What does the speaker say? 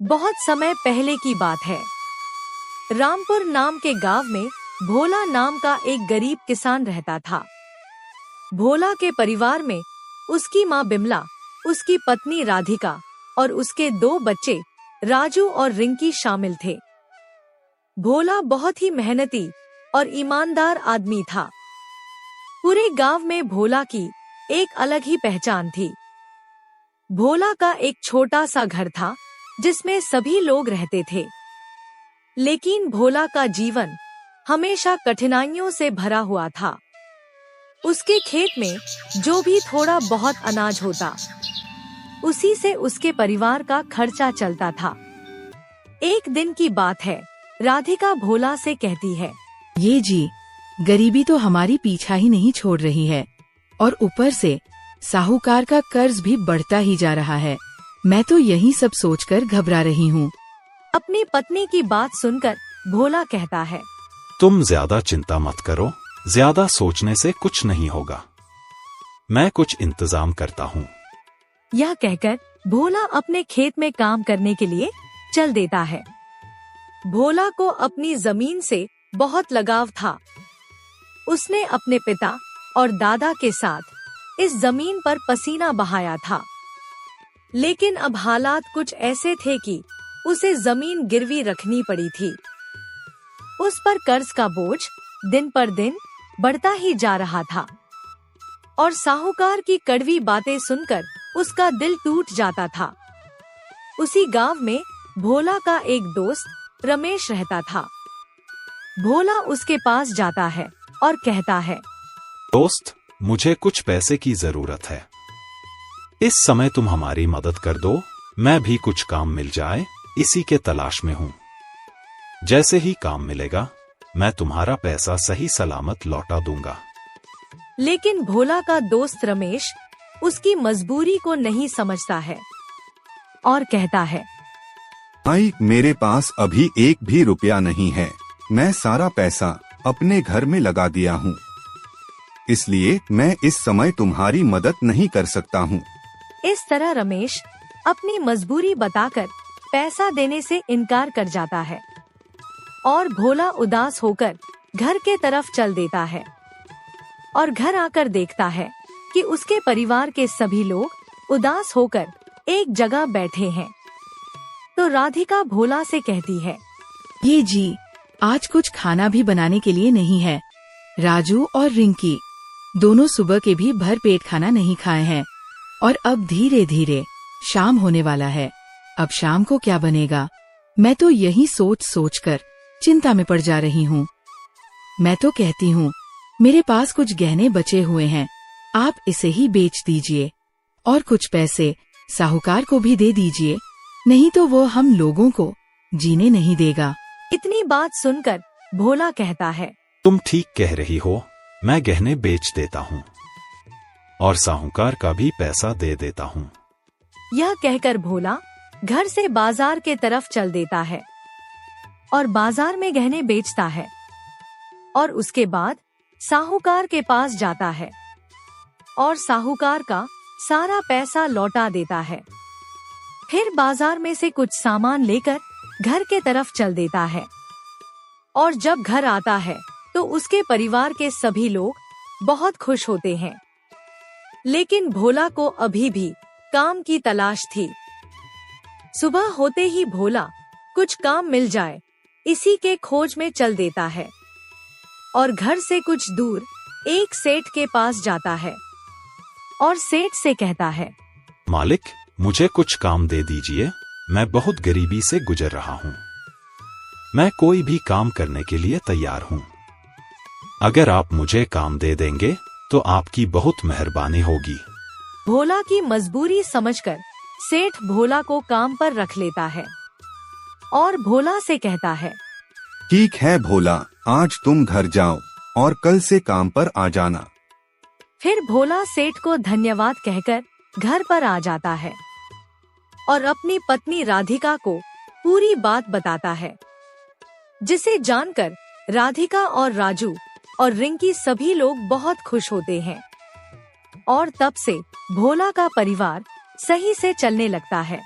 बहुत समय पहले की बात है। रामपुर नाम के गांव में भोला नाम का एक गरीब किसान रहता था। भोला के परिवार में उसकी माँ बिमला, उसकी पत्नी राधिका और उसके 2 बच्चे राजू और रिंकी शामिल थे। भोला बहुत ही मेहनती और ईमानदार आदमी था। पूरे गांव में भोला की एक अलग ही पहचान थी। भोला का एक छोटा सा घर था जिसमें सभी लोग रहते थे, लेकिन भोला का जीवन हमेशा कठिनाइयों से भरा हुआ था। उसके खेत में जो भी थोड़ा बहुत अनाज होता, उसी से उसके परिवार का खर्चा चलता था। एक दिन की बात है, राधिका भोला से कहती है, ये जी, गरीबी तो हमारी पीछा ही नहीं छोड़ रही है और ऊपर से साहूकार का कर्ज भी बढ़ता ही जा रहा है। मैं तो यही सब सोचकर घबरा रही हूँ। अपनी पत्नी की बात सुनकर भोला कहता है, तुम ज्यादा चिंता मत करो, ज्यादा सोचने से कुछ नहीं होगा। मैं कुछ इंतजाम करता हूँ। यह कहकर भोला अपने खेत में काम करने के लिए चल देता है। भोला को अपनी जमीन से बहुत लगाव था। उसने अपने पिता और दादा के साथ इस जमीन पर पसीना बहाया था, लेकिन अब हालात कुछ ऐसे थे कि उसे जमीन गिरवी रखनी पड़ी थी। उस पर कर्ज का बोझ दिन पर दिन बढ़ता ही जा रहा था और साहूकार की कड़वी बातें सुनकर उसका दिल टूट जाता था। उसी गांव में भोला का एक दोस्त रमेश रहता था। भोला उसके पास जाता है और कहता है, दोस्त, मुझे कुछ पैसे की जरूरत है। इस समय तुम हमारी मदद कर दो। मैं भी कुछ काम मिल जाए, इसी के तलाश में हूँ। जैसे ही काम मिलेगा मैं तुम्हारा पैसा सही सलामत लौटा दूंगा। लेकिन भोला का दोस्त रमेश उसकी मजबूरी को नहीं समझता है और कहता है, भाई, मेरे पास अभी एक भी रुपया नहीं है। मैं सारा पैसा अपने घर में लगा दिया हूँ, इसलिए मैं इस समय तुम्हारी मदद नहीं कर सकता हूँ। इस तरह रमेश अपनी मजबूरी बताकर पैसा देने से इनकार कर जाता है और भोला उदास होकर घर के तरफ चल देता है और घर आकर देखता है कि उसके परिवार के सभी लोग उदास होकर एक जगह बैठे हैं। तो राधिका भोला से कहती है, ये जी, आज कुछ खाना भी बनाने के लिए नहीं है। राजू और रिंकी दोनों सुबह के भी भर पेट खाना नहीं खाए हैं और अब धीरे धीरे शाम होने वाला है। अब शाम को क्या बनेगा? मैं तो यही सोच सोच कर चिंता में पड़ जा रही हूँ। मैं तो कहती हूँ, मेरे पास कुछ गहने बचे हुए हैं, आप इसे ही बेच दीजिए और कुछ पैसे साहूकार को भी दे दीजिए, नहीं तो वो हम लोगों को जीने नहीं देगा। इतनी बात सुनकर भोला कहता है, तुम ठीक कह रही हो, मैं गहने बेच देता हूँ और साहूकार का भी पैसा दे देता हूँ। यह कहकर भोला घर से बाजार के तरफ चल देता है और बाजार में गहने बेचता है और उसके बाद साहूकार के पास जाता है और साहूकार का सारा पैसा लौटा देता है। फिर बाजार में से कुछ सामान लेकर घर के तरफ चल देता है और जब घर आता है तो उसके परिवार के सभी लोग बहुत खुश होते हैं। लेकिन भोला को अभी भी काम की तलाश थी। सुबह होते ही भोला कुछ काम मिल जाए इसी के खोज में चल देता है और घर से कुछ दूर एक सेठ के पास जाता है और सेठ से कहता है, मालिक, मुझे कुछ काम दे दीजिए। मैं बहुत गरीबी से गुजर रहा हूँ। मैं कोई भी काम करने के लिए तैयार हूँ। अगर आप मुझे काम दे देंगे तो आपकी बहुत मेहरबानी होगी। भोला की मजबूरी समझकर सेठ भोला को काम पर रख लेता है और भोला से कहता है, ठीक है भोला, आज तुम घर जाओ और कल से काम पर आ जाना। फिर भोला सेठ को धन्यवाद कहकर घर पर आ जाता है और अपनी पत्नी राधिका को पूरी बात बताता है, जिसे जानकर राधिका और राजू और रिंकी सभी लोग बहुत खुश होते हैं और तब से भोला का परिवार सही से चलने लगता है।